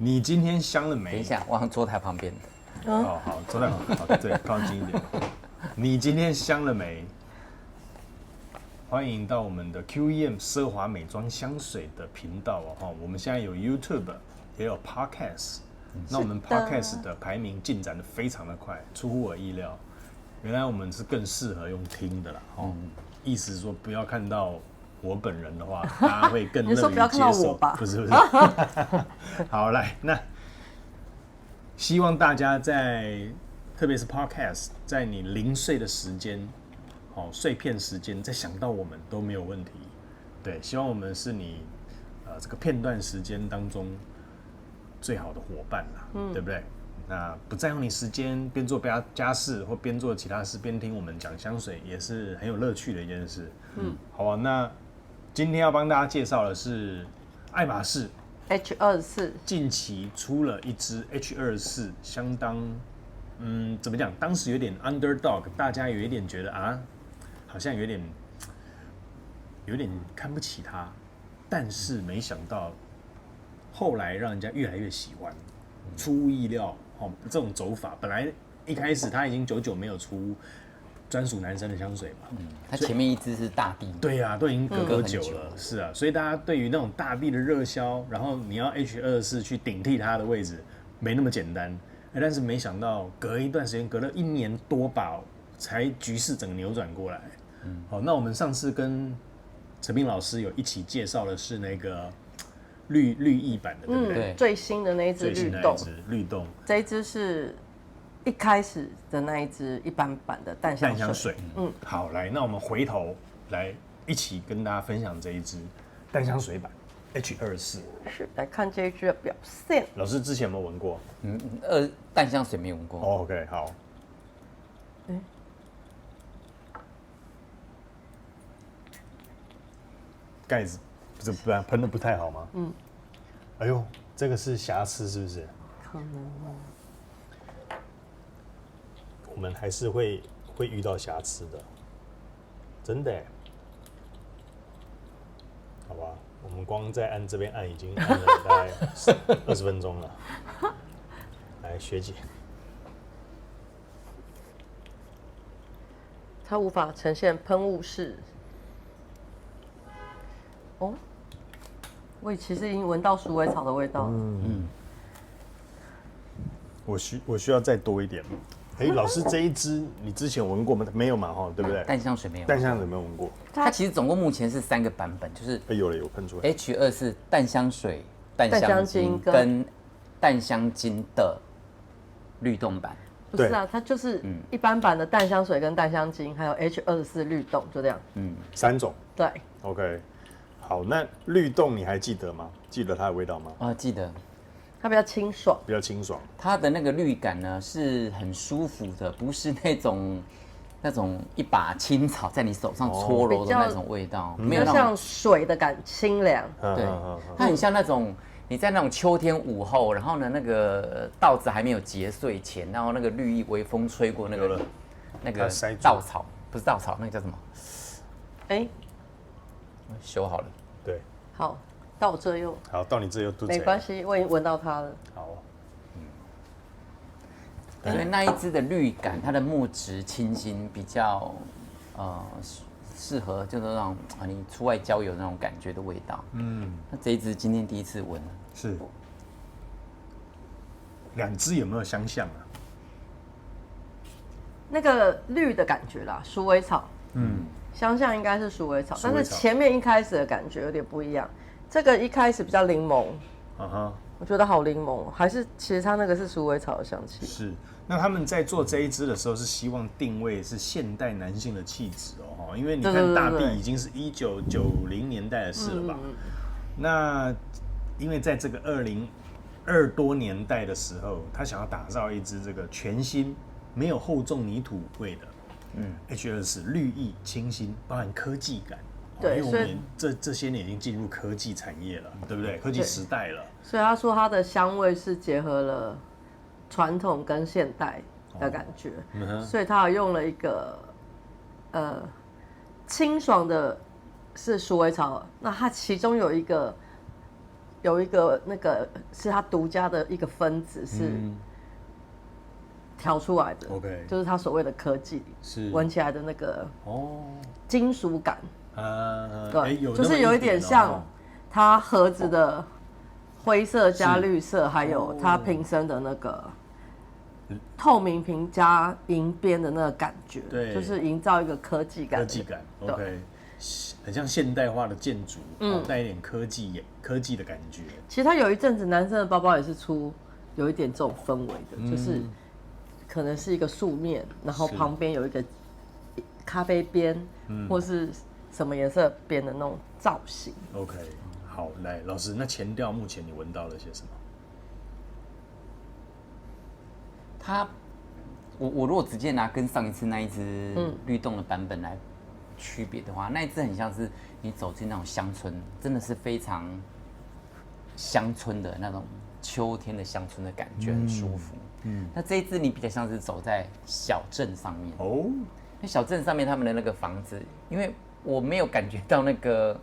你今天香了没？等一下，我好像坐台旁边。哦，好，坐在好，对，靠近一点。你今天香了没？欢迎到我们的 QEM 奢华美妆香水的频道哦。我们现在有 YouTube， 也有 Podcast。那我们 Podcast 的排名进展的非常的快，出乎我意料。原来我们是更适合用听的啦。意思是说不要看到我本人的话，大家会更乐于接受。你说不要看到我吧？不是。好，来，那希望大家特别是 Podcast， 在你零碎的时间，碎片时间，再想到我们都没有问题。对，希望我们是你这个片段时间当中最好的伙伴啦，对不对？那不占用你时间，边做家事或边做其他事，边听我们讲香水，也是很有乐趣的一件事。好啊。那今天要帮大家介绍的是爱马仕 H24，近期出了一支 H24，相当怎么讲？当时有点 underdog， 大家有一点觉得啊，好像有点看不起它，但是没想到后来让人家越来越喜欢，出乎意料。这种走法，本来一开始他已经久没有出专属男生的香水嘛，它前面一支是大地，对呀，都已经隔久了，是啊，所以大家对于那种大地的热销，然后你要 H24去顶替它的位置，没那么简单。但是没想到隔一段时间，隔了1年多吧，才局势整个扭转过来。好，那我们上次跟陈斌老师有一起介绍的是那个绿意版的，对不对？最新的那一支绿洞，这一支是一开始的那一支一般版的淡香水。好，来，那我们回头来一起跟大家分享这一支淡香水版 H24。是来看这一支的表现。老师之前有没有闻过？淡香水没有闻过。OK， 好。盖子不然喷的不太好吗？哎呦，这个是瑕疵是不是？可能我们还是会遇到瑕疵的，真的耶。好吧，我们光在这边按已经按了大概20分钟了。来，学姐，它无法呈现喷雾式。我其实已经闻到鼠尾草的味道了。我需要再多一点。老师，这一支你之前闻过吗？没有嘛，对不对？淡香水没有。淡香水没有闻过。它其实总共目前是3个版本，就是有喷出来。H24淡香水、淡香精跟淡香精的律动版。不是啊，它就是一般版的淡香水跟淡香精，还有 H24律动，就这样。3种。对。OK， 好，那律动你还记得吗？记得它的味道吗？记得。它比较清爽，它的那个绿感呢是很舒服的，不是那种一把青草在你手上搓揉的那种味道，没有像水的感，清凉。对，它很像那种你在那种秋天午后，然后呢那个稻子还没有结穗前，然后那个绿意微风吹过那个稻草，不是稻草，那个叫什么？修好了。对，好。到我这又好，到你这又没关系，我已经闻到它了。好，因为那一支的绿感，它的木质清新，比较适合就是那种你出外郊游那种感觉的味道。那这一支今天第一次闻了，是2支有没有相像啊？那个绿的感觉啦，鼠尾草，相像应该是鼠尾草，但是前面一开始的感觉有点不一样。这个一开始比较柠檬，我觉得好柠檬，还是其实它那个是鼠尾草的香气。是，那他们在做这一支的时候是希望定位是现代男性的气质因为你看大地已经是1990年代的事了吧？那因为在这个2020多年代的时候，他想要打造一支这个全新没有厚重泥土味的H24绿意清新，包含科技感。对，因为我们这些年已经进入科技产业了，对不对？科技时代了。所以他说它的香味是结合了传统跟现代的感觉，所以他用了一个清爽的是鼠尾草，那它其中有一个有一个那个是它独家的一个分子是调出来的，OK，就是它所谓的科技，是闻起来的那个金属感，对，有就是有一点像它盒子的灰色加绿色，还有它瓶身的那个透明瓶加银边的那个感觉，对，就是营造一个科技感，OK， 很像现代化的建筑，带一点科技的感觉。其实它有一阵子男生的包包也是出有一点这种氛围的，就是可能是一个素面，然后旁边有一个咖啡边，或是什么颜色边的那种造型。OK， 好，来老师，那前调目前你闻到了些什么？我如果直接拿跟上一次那一只律动的版本来区别的话，那一只很像是你走进那种乡村，真的是非常乡村的那种秋天的乡村的感觉，很舒服。那这一只你比较像是走在小镇上面哦，那小镇上面他们的那个房子，因为我没有感觉到那个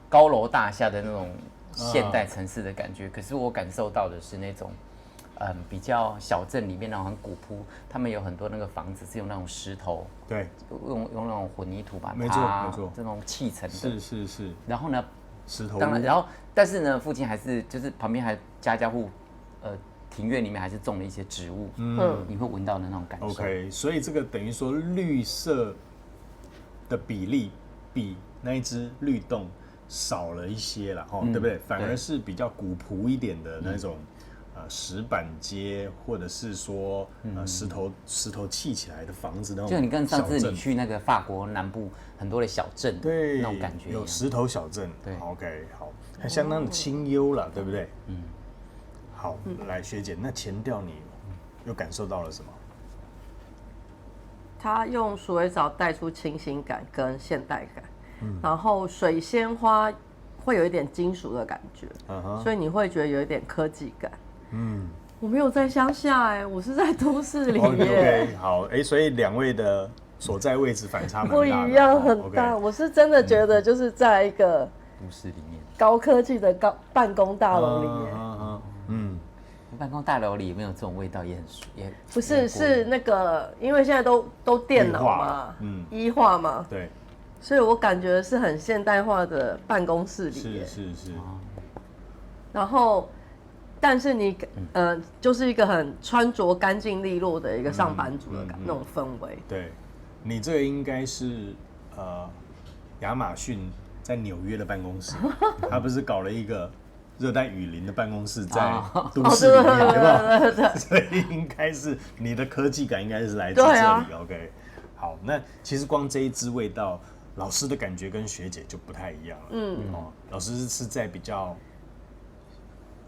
高楼大厦的那种现代城市的感觉，可是我感受到的是那种。比较小镇里面那种很古朴，他们有很多那个房子是用那种石头，对，用那种混凝土把它，没错，这种砌成的，是。然后呢，石头，当然，然后但是呢，附近还是就是旁边还家户，庭院里面还是种了一些植物，你会闻到的那种感受。OK， 所以这个等于说绿色的比例比那一只律动少了一些啦，对不对？反而是比较古朴一点的那种。石板街，或者是说石头砌起来的房子那种，就你跟上次你去那个法国南部很多的小镇，对，那种感觉，有石头小镇，对 ，OK， 好，还相当的清幽了，对不对？好，来学姐，那前调你又感受到了什么？它用鼠尾草带出清新感跟现代感，然后水仙花会有一点金属的感觉，所以你会觉得有一点科技感。我没有在乡下我是在都市里耶。OK， 好，所以两位的所在位置反差蛮大的，不一样，很大。我是真的觉得就是在一个都市里面高科技的办公大楼里耶。办公大楼里有没有这种味道也不是，是那个，因为现在都电脑嘛，1化嘛，对，所以我感觉是很现代化的办公室里耶。是。然后。但是你就是一个很穿着干净利落的一个上班族的那种氛围。对，你这个应该是亚马逊在纽约的办公室，他不是搞了一个热带雨林的办公室在都市里面，对吧？所以应该是你的科技感应该是来自这里。OK， 好，那其实光这一支味道，老师的感觉跟学姐就不太一样了。老师是在比较。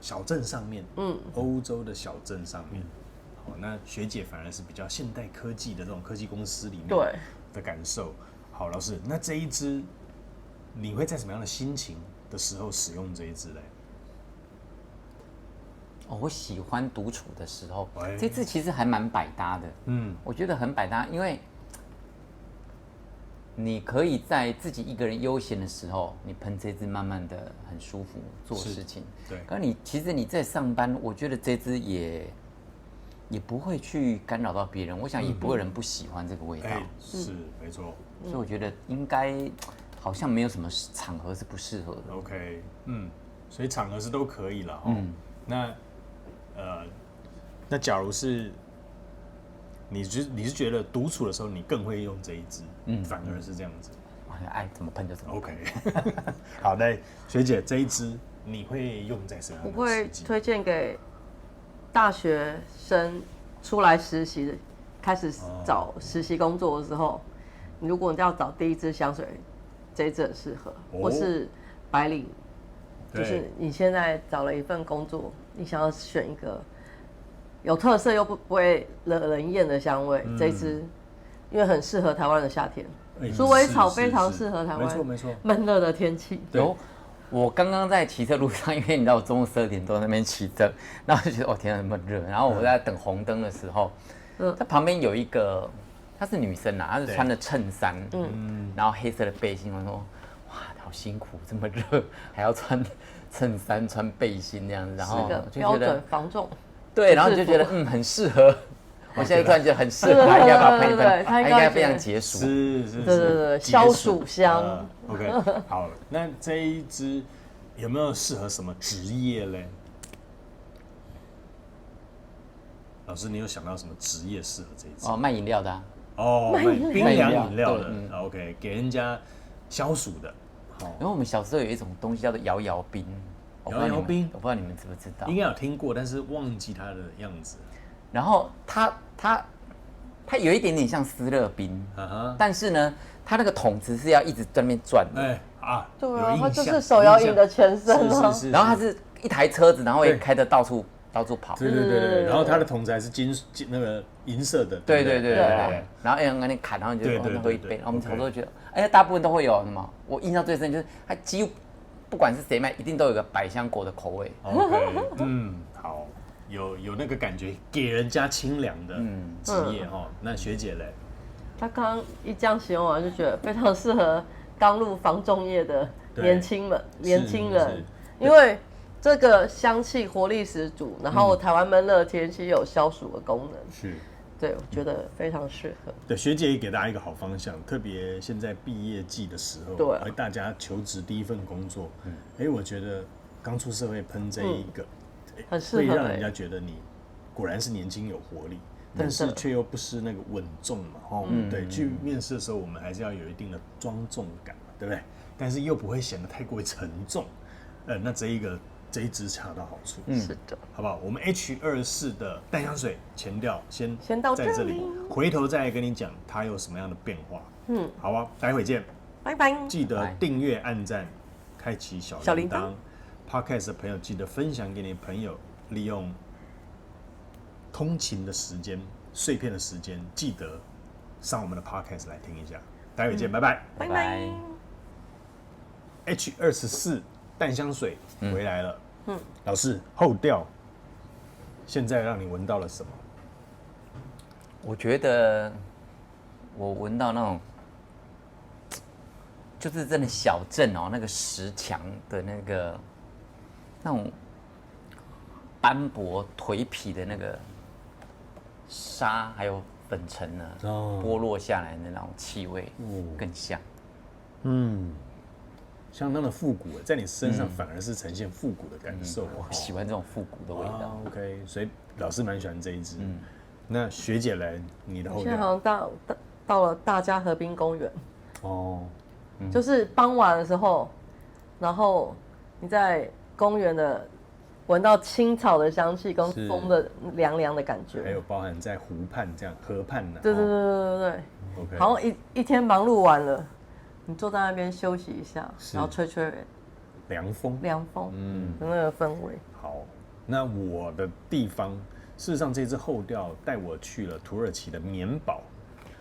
小镇上面，欧洲的小镇上面，那学姐反而是比较现代科技的这种科技公司里面的感受。好，老师，那这一支你会在什么样的心情的时候使用这一支嘞？我喜欢独处的时候，这支其实还蛮百搭的。我觉得很百搭，因为你可以在自己一个人悠闲的时候，你喷这支慢慢的很舒服做事情。对。可其实你在上班，我觉得这支也不会去干扰到别人。我想也不会有人不喜欢这个味道。是没错。所以我觉得应该好像没有什么场合是不适合的。OK， 所以场合是都可以了。那假如是。你是觉得独处的时候你更会用这一支，反而是这样子，爱怎么喷就怎么喷。OK， 好的，学姐这一支你会用在什么样的时机？我会推荐给大学生出来实习，开始找实习工作的时候，如果你要找第一支香水，这一支很适合，或是白领，就是你现在找了一份工作，你想要选一个。有特色又不会惹人厌的香味，这一支因为很适合台湾的夏天，鼠尾草非常适合台湾没错闷热的天气。有，我刚刚在骑车路上，因为你知道我中午12点多在那边骑车，然后就觉得天啊闷热，然后我在等红灯的时候，它旁边有一个，她是女生她是穿的衬衫，然后黑色的背心，我说哇好辛苦，这么热还要穿衬衫穿背心那样子，然后就标觉得准防重。对，然后就觉得很适合。我现在突然觉得很适合，他应该把它喷一喷，他应该非常解暑。是，对，消暑香。OK， 好，那这一支有没有适合什么职业嘞？老师，你有想到什么职业适合这一支？卖饮料的。卖冰凉饮料的。OK， 给人家消暑的。因为我们小时候有一种东西叫做摇摇冰。摇摇冰，我不知道你们知不知道？应该有听过，但是忘记它的样子。然后它有一点点像斯乐冰，但是呢，它那个桶子是要一直在那边转的。对啊，它就是手摇饮的前身啊。然后它是一台车子，然后会开得到处跑。对。然后它的桶子还是那个银色的。对。然后人跟你砍，然后你就喝一杯。然后我们小时候觉得，大部分都会有什么？我印象最深就是它几乎不管是谁卖，一定都有个百香果的口味。OK， 好。有那个感觉，给人家清凉的职业哈。那学姐嘞？她刚刚一这样形容完，就觉得非常适合刚入房仲业的年轻人，因为这个香气活力十足，然后台湾闷热天气有消暑的功能，是，对，我觉得非常适合。对，学姐也给大家一个好方向，特别现在毕业季的时候，对，大家求职第一份工作，我觉得刚出社会喷这一个。会让人家觉得你果然是年轻有活力，但是却又不失那个稳重嘛，对，去面试的时候我们还是要有一定的庄重感嘛，对不对？但是又不会显得太过于沉重，那这一支恰到好处，是的，好不好？我们 H24的淡香水前调先到在这里，回头再跟你讲它有什么样的变化，好啊，待会见，拜拜，记得订阅、按赞、开启小铃铛。Podcast 的朋友记得分享给你的朋友，利用通勤的时间、碎片的时间，记得上我们的 Podcast 来听一下。待会见，拜拜，拜拜。H24淡香水回来了，老师后调，现在让你闻到了什么？我觉得我闻到那种，就是真的小镇那个石墙的那种斑驳颓圮的那个沙，还有粉尘呢，剥落下来的那种气味，更像。相当的复古，在你身上反而是呈现复古的感受。我喜欢这种复古的味道。OK， 所以老师蛮喜欢这一支。那学姐来，你的后调？现在好像到了大家河滨公园。就是傍晚的时候，然后你在公园的闻到青草的香气跟风的凉凉的感觉，还有包含在湖畔这样河畔的，对。OK， 好像一天忙碌完了，你坐在那边休息一下，然后吹凉风，那个氛围。好，那我的地方，事实上这支后调带我去了土耳其的棉堡。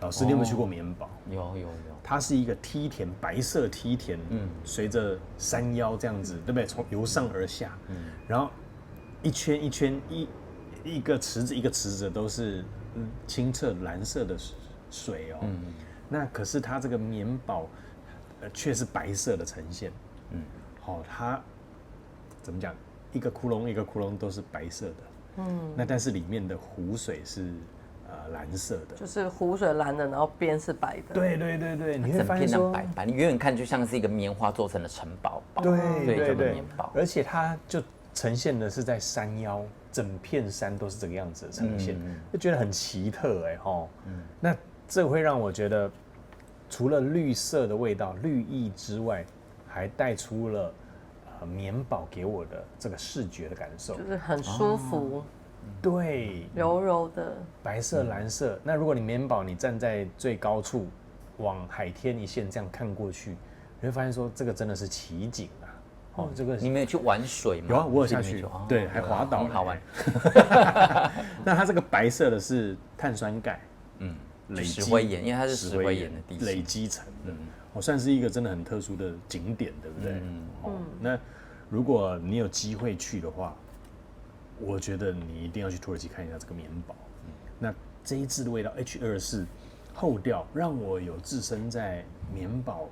老师，你有没有去过棉堡？有。它是一个梯田，白色梯田，随着山腰这样子，对不对？从由上而下，然后一圈一圈，一个池子一个池子都是清澈蓝色的水哦。那可是它这个棉堡，却是白色的呈现。它怎么讲？一个窟窿一个窟窿都是白色的。那但是里面的湖水是。蓝色的，就是湖水蓝的，然后边是白的。对，你会发现说，白，你远远看就像是一个棉花做成的城堡。对，棉堡。而且它就呈现的是在山腰，整片山都是这个样子的呈现，就觉得很奇特那这会让我觉得，除了绿色的味道、绿意之外，还带出了棉堡给我的这个视觉的感受，就是很舒服。对，柔柔的白色、蓝色。那如果你棉堡，你站在最高处，往海天一线这样看过去，你会发现说，这个真的是奇景啊！这个你没有去玩水吗？有啊，我有下去，对，还滑倒，很好玩。那它这个白色的是碳酸钙，石灰岩，因为它是石灰岩的地形累积成的，算是一个真的很特殊的景点，对不对？那如果你有机会去的话，我觉得你一定要去土耳其看一下这个棉堡。那这一支的味道 H24后调，让我有置身在棉堡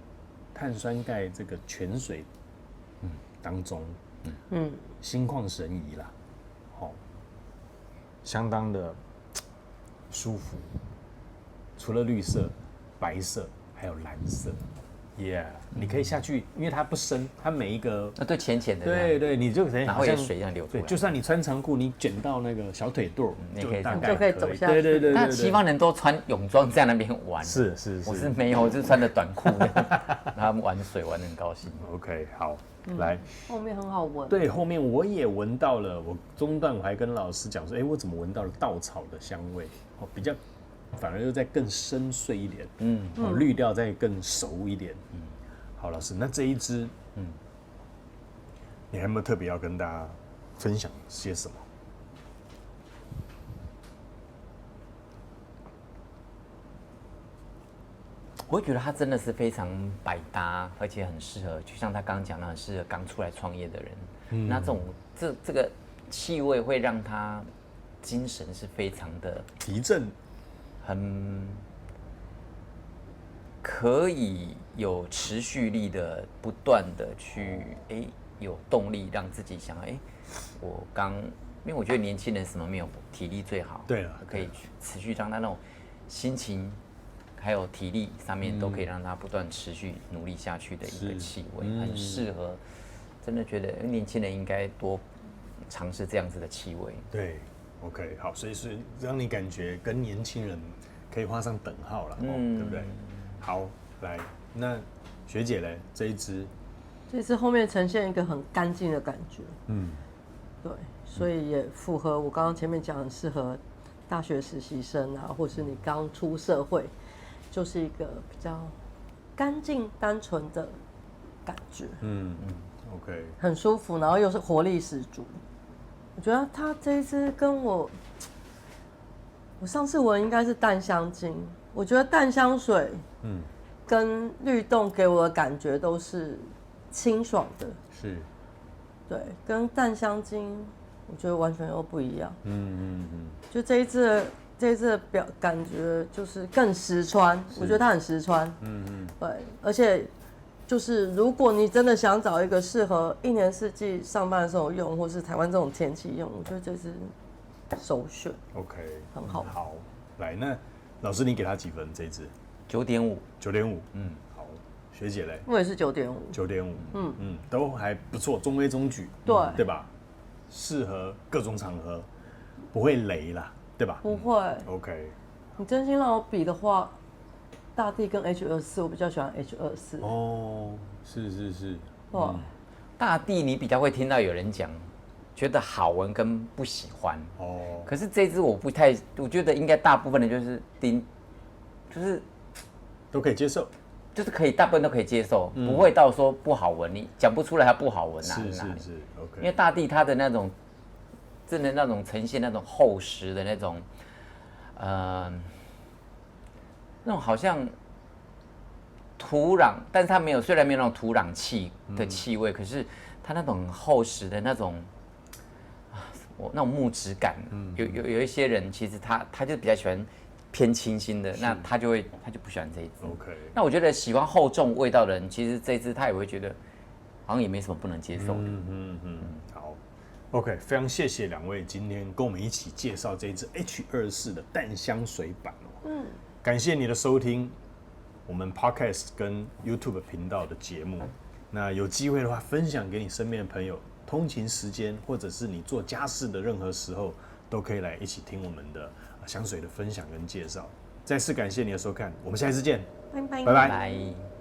碳酸钙这个泉水当中，心旷神怡啦，相当的舒服。除了绿色、白色，还有蓝色。你可以下去，因为它不深，它每一个对浅浅的，对，你就可以好像水这样流出来。就算你穿长裤，你卷到那个小腿肚，就可以走下去。对。但西方人都穿泳装在那边玩，是，我是没有，我是穿着短裤的，他们玩水玩得很高兴。OK， 好，来，后面很好闻。对，后面我也闻到了，我中段我还跟老师讲说，我怎么闻到了稻草的香味？比较。反而又再更深邃一点，绿调再更熟一点，好，老师，那这一支，你还有没有特别要跟大家分享些什么？我觉得它真的是非常百搭，而且很适合，就像他刚刚讲的，很适合刚出来创业的人。那这个气味会让他精神是非常的提振。很可以有持续力的，不断的去有动力，让自己想因为我觉得年轻人什么没有体力最好，对了，可以持续让他那种心情还有体力上面都可以让他不断持续努力下去的一个气味，很适合。真的觉得年轻人应该多尝试这样子的气味。对。OK， 好，所以是让你感觉跟年轻人可以画上等号了，对不对？好，来，那学姐嘞，这一支后面呈现一个很干净的感觉，对，所以也符合我刚刚前面讲，很适合大学实习生啊，或是你刚出社会，就是一个比较干净单纯的感觉，OK， 很舒服，然后又是活力十足。我觉得它这一支跟我上次闻应该是淡香精，我觉得淡香水，跟律动给我的感觉都是清爽的，是，对，跟淡香精我觉得完全又不一样，就这一支的感觉就是更实穿，我觉得它很实穿，对，而且。就是如果你真的想找一个适合一年四季上班的时候用，或是台湾这种天气用，我觉得这是首选。OK， 很好。好，来，那老师你给他几分？这一支9.5。9.5。好，学姐嘞？我也是9.5。9.5。都还不错，中规中矩。对吧？适合各种场合，不会雷啦，对吧？不会。OK。你真心让我比的话。大地跟 H24，我比较喜欢 H24。是。哇，大地你比较会听到有人讲，觉得好闻跟不喜欢。可是这支我不太，我觉得应该大部分的就是都可以接受，就是可以大部分都可以接受，不会到说不好闻，你讲不出来它不好闻哪里。是 OK。因为大地它的那种真的那种呈现那种厚实的那种，那种好像土壤，但是它没有，虽然没有那种土壤气的气味，可是它那种厚实的那种，那种木质感，有一些人其实他就比较喜欢偏清新的，那他就不喜欢这一支。OK。那我觉得喜欢厚重味道的人，其实这一支他也会觉得好像也没什么不能接受的。好 ，OK， 非常谢谢两位今天跟我们一起介绍这一支 H24的淡香水版感谢你的收听，我们 Podcast 跟 YouTube 频道的节目。那有机会的话，分享给你身边的朋友，通勤时间或者是你做家事的任何时候，都可以来一起听我们的香水的分享跟介绍。再次感谢你的收看，我们下一次见，拜拜。拜拜。